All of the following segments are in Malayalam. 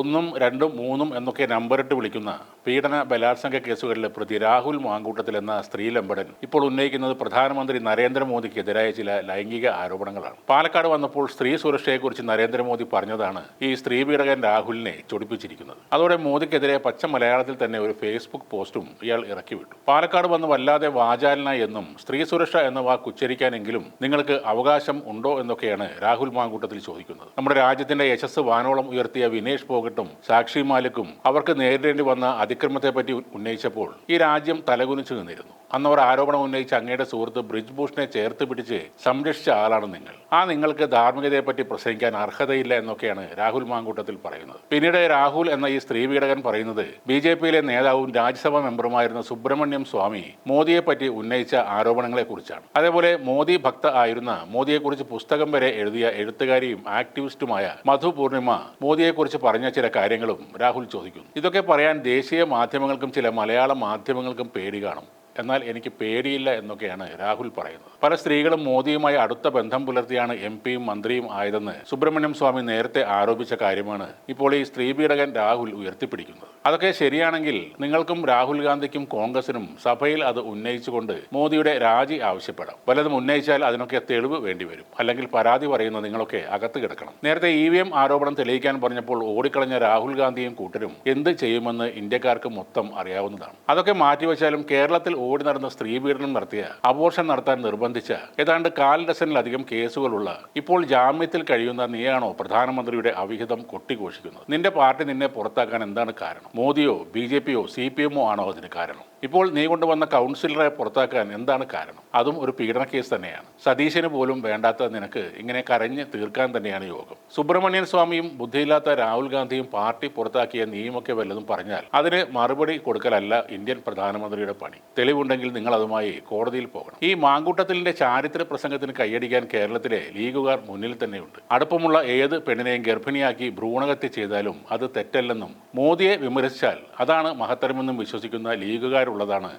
1, 2, 3 എന്നൊക്കെ നമ്പറിട്ട് വിളിക്കുന്ന പീഡന ബലാത്സംഗ കേസുകളിലെ പ്രതി രാഹുൽ മാങ്കൂട്ടത്തിൽ എന്ന സ്ത്രീലമ്പടൻ ഇപ്പോൾ ഉന്നയിക്കുന്നത് പ്രധാനമന്ത്രി നരേന്ദ്രമോദിക്കെതിരായ ചില ലൈംഗിക ആരോപണങ്ങളാണ്. പാലക്കാട് വന്നപ്പോൾ സ്ത്രീ സുരക്ഷയെക്കുറിച്ച് നരേന്ദ്രമോദി പറഞ്ഞതാണ് ഈ സ്ത്രീ പീഡകൻ രാഹുലിനെ ചൊടിപ്പിച്ചിരിക്കുന്നത്. അതോടെ മോദിക്കെതിരെ പച്ച മലയാളത്തിൽ തന്നെ ഒരു ഫേസ്ബുക്ക് പോസ്റ്റും ഇയാൾ ഇറക്കിവിട്ടു. പാലക്കാട് വന്ന് വല്ലാതെ വാചാലനായി എന്നും സ്ത്രീ സുരക്ഷ എന്ന വാക്ക് ഉച്ചരിക്കാനെങ്കിലും നിങ്ങൾക്ക് അവകാശം ഉണ്ടോ എന്നൊക്കെയാണ് രാഹുൽ മാങ്കൂട്ടത്തിൽ ചോദിക്കുന്നത്. നമ്മുടെ രാജ്യത്തിന്റെ യശസ് വാനോളം ഉയർത്തിയ വിനേഷ് ഫോഗട്ടും സാക്ഷി മാലിക്കും അവർക്ക് നേരിടേണ്ടി വന്ന അതിക്രമത്തെപ്പറ്റി ഉന്നയിച്ചപ്പോൾ ഈ രാജ്യം തലകുനിച്ചു നിന്നിരുന്നു. അന്നവർ ആരോപണം ഉന്നയിച്ച അങ്ങയുടെ സുഹൃത്ത് ബ്രിജ് ഭൂഷണെ ചേർത്ത് പിടിച്ച് സംരക്ഷിച്ച ആളാണ് നിങ്ങൾ. നിങ്ങൾക്ക് ധാർമ്മികതയെപ്പറ്റി പ്രസംഗിക്കാൻ അർഹതയില്ല എന്നൊക്കെയാണ് രാഹുൽ മാങ്കൂട്ടത്തിൽ പറയുന്നത്. പിന്നീട് രാഹുൽ എന്ന ഈ സ്ത്രീ പീഡകൻ പറയുന്നത് BJPയിലെ നേതാവും രാജ്യസഭാ മെമ്പറുമായിരുന്ന സുബ്രഹ്മണ്യം സ്വാമി മോദിയെപ്പറ്റി ഉന്നയിച്ച ആരോപണങ്ങളെക്കുറിച്ചാണ്. അതേപോലെ മോദി ഭക്ത ആയിരുന്ന, മോദിയെക്കുറിച്ച് പുസ്തകം വരെ എഴുതിയ എഴുത്തുകാരിയും ആക്ടിവിസ്റ്റുമായ മധു പൂർണിമ മോദിയെക്കുറിച്ച് പറഞ്ഞ ചില കാര്യങ്ങളും രാഹുൽ ചോദിക്കുന്നു. ഇതൊക്കെ പറയാൻ ദേശീയ മാധ്യമങ്ങൾക്കും ചില മലയാള മാധ്യമങ്ങൾക്കും പേടി കാണും. എന്നാൽ എനിക്ക് പേടിയില്ല എന്നൊക്കെയാണ് രാഹുൽ പറയുന്നത്. പല സ്ത്രീകളും മോദിയുമായി അടുത്ത ബന്ധം പുലർത്തിയാണ് MP-യും മന്ത്രിയും ആയതെന്ന് സുബ്രഹ്മണ്യം സ്വാമി നേരത്തെ ആരോപിച്ച കാര്യമാണ് ഇപ്പോൾ ഈ സ്ത്രീ പീഡകൻ രാഹുൽ ഉയർത്തിപ്പിടിക്കുന്നത്. അതൊക്കെ ശരിയാണെങ്കിൽ നിങ്ങൾക്കും രാഹുൽ ഗാന്ധിക്കും കോൺഗ്രസിനും സഭയിൽ അത് ഉന്നയിച്ചുകൊണ്ട് മോദിയുടെ രാജി ആവശ്യപ്പെടാം. വല്ലതും ഉന്നയിച്ചാൽ അതിനൊക്കെ തെളിവ് വേണ്ടിവരും. അല്ലെങ്കിൽ പരാതി പറയുന്ന നിങ്ങളൊക്കെ അകത്ത് കിടക്കണം. നേരത്തെ EVM ആരോപണം തെളിയിക്കാൻ പറഞ്ഞപ്പോൾ ഓടിക്കളഞ്ഞ രാഹുൽ ഗാന്ധിയും കൂട്ടരും എന്ത് ചെയ്യുമെന്ന് ഇന്ത്യക്കാർക്ക് മൊത്തം അറിയാവുന്നതാണ്. അതൊക്കെ മാറ്റിവെച്ചാലും കേരളത്തിൽ ഓടി നടന്ന സ്ത്രീ പീഡനം നടത്തിയ, അബോർഷൻ നടത്താൻ നിർബന്ധിച്ച ഏതാണ്ട് 1/4 ഡസനിലധികം കേസുകളുള്ള ഇപ്പോൾ ജാമ്യത്തിൽ കഴിയുന്ന നീയാണോ പ്രധാനമന്ത്രിയുടെ അവിഹിതം കൊട്ടിഘോഷിക്കുന്നത്? നിന്റെ പാർട്ടി നിന്നെ പുറത്താക്കാൻ എന്താണ് കാരണം? മോദിയോ BJPയോ CPMോ ആണോ അതിന് കാരണം? ഇപ്പോൾ നീ കൊണ്ടുവന്ന കൗൺസിലറെ പുറത്താക്കാൻ എന്താണ് കാരണം? അതും ഒരു പീഡന കേസ് തന്നെയാണ്. സതീശന് പോലും വേണ്ടാത്ത നിനക്ക് ഇങ്ങനെ കരഞ്ഞ് തീർക്കാൻ തന്നെയാണ് യോഗം. സുബ്രഹ്മണ്യൻ സ്വാമിയും ബുദ്ധിയില്ലാത്ത രാഹുൽ ഗാന്ധിയും പാർട്ടി പുറത്താക്കിയ നീയുമൊക്കെ വല്ലതും പറഞ്ഞാൽ അതിന് മറുപടി കൊടുക്കലല്ല ഇന്ത്യൻ പ്രധാനമന്ത്രിയുടെ പണി. തെളിവുണ്ടെങ്കിൽ നിങ്ങൾ അതുമായി കോടതിയിൽ പോകണം. ഈ മാങ്കൂട്ടത്തിലിന്റെ ചാരിത്ര പ്രസംഗത്തിന് കൈയടിക്കാൻ കേരളത്തിലെ ലീഗുകാർ മുന്നിൽ തന്നെയുണ്ട്. അടുപ്പമുള്ള ഏത് പെണ്ണിനെയും ഗർഭിണിയാക്കി ഭ്രൂണഹത്യ ചെയ്താലും അത് തെറ്റല്ലെന്നും മോദിയെ വിമർശിച്ചാൽ അതാണ് മഹത്തരമെന്നും വിശ്വസിക്കുന്ന ലീഗുകാരുള്ളതാണ്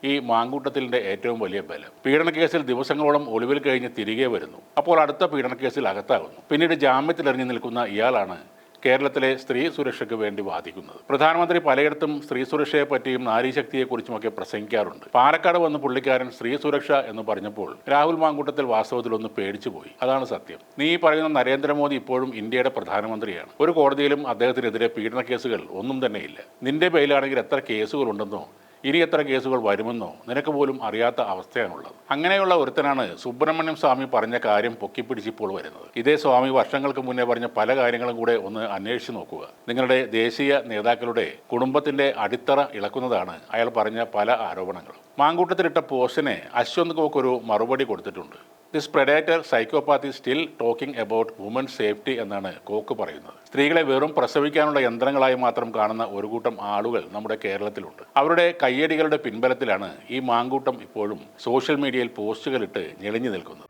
ഈ മാങ്കൂട്ടത്തിലിന്റെ ഏറ്റവും വലിയ ബലം. പീഡനക്കേസിൽ ദിവസങ്ങളോളം ഒളിവിൽ കഴിഞ്ഞ് തിരികെ വരുന്നു. അപ്പോൾ അടുത്ത പീഡനക്കേസിൽ അകത്താകുന്നു. പിന്നീട് ജാമ്യത്തിലിറങ്ങി നിൽക്കുന്ന ഇയാളാണ് കേരളത്തിലെ സ്ത്രീ സുരക്ഷയ്ക്ക് വേണ്ടി വാദിക്കുന്നത്. പ്രധാനമന്ത്രി പലയിടത്തും സ്ത്രീ സുരക്ഷയെപ്പറ്റിയും നാരീശക്തിയെക്കുറിച്ചുമൊക്കെ പ്രസംഗിക്കാറുണ്ട്. പാലക്കാട് വന്ന് പുള്ളിക്കാരൻ സ്ത്രീ സുരക്ഷ എന്ന് പറഞ്ഞപ്പോൾ രാഹുൽ മാങ്കൂട്ടത്തിൽ വാസ്തവത്തിൽ ഒന്ന് പേടിച്ചുപോയി. അതാണ് സത്യം. നീ പറയുന്ന നരേന്ദ്രമോദി ഇപ്പോഴും ഇന്ത്യയുടെ പ്രധാനമന്ത്രിയാണ്. ഒരു കോടതിയിലും അദ്ദേഹത്തിനെതിരെ പീഡന കേസുകൾ ഒന്നും തന്നെയില്ല. നിന്റെ പേരിലാണെങ്കിൽ എത്ര കേസുകൾ ഉണ്ടെന്നോ ഇനി എത്ര കേസുകൾ വരുമെന്നോ നിനക്ക് പോലും അറിയാത്ത അവസ്ഥയാണുള്ളത്. അങ്ങനെയുള്ള ഒരുത്തനാണ് സുബ്രഹ്മണ്യം സ്വാമി പറഞ്ഞ കാര്യം പൊക്കിപ്പിടിച്ചിപ്പോൾ വരുന്നത്. ഇതേ സ്വാമി വർഷങ്ങൾക്ക് മുന്നേ പറഞ്ഞ പല കാര്യങ്ങളും കൂടെ ഒന്ന് അന്വേഷിച്ച് നോക്കുക. നിങ്ങളുടെ ദേശീയ നേതാക്കളുടെ കുടുംബത്തിന്റെ അടിത്തറ ഇളക്കുന്നതാണ് അയാൾ പറഞ്ഞ പല ആരോപണങ്ങളും. മാങ്കൂട്ടത്തിലിട്ട പോസ്റ്റിനെ അശ്വന്ത് ഗോക്ക് ഒരു മറുപടി കൊടുത്തിട്ടുണ്ട്. This predator psychopath is still talking about women's safety എന്നാണ് കോക്ക് പറയുന്നത്. സ്ത്രീകളെ വെറും പ്രസവിക്കാനുള്ള യന്ത്രങ്ങളായി മാത്രം കാണുന്ന ഒരു കൂട്ടം ആളുകൾ നമ്മുടെ കേരളത്തിലുണ്ട്. അവരുടെ കയ്യടികളുടെ പിൻബലത്തിലാണ് ഈ മാങ്കൂട്ടം ഇപ്പോഴും സോഷ്യൽ മീഡിയയിൽ പോസ്റ്റുകളിട്ട് ഞെളിഞ്ഞു നിൽക്കുന്നത്.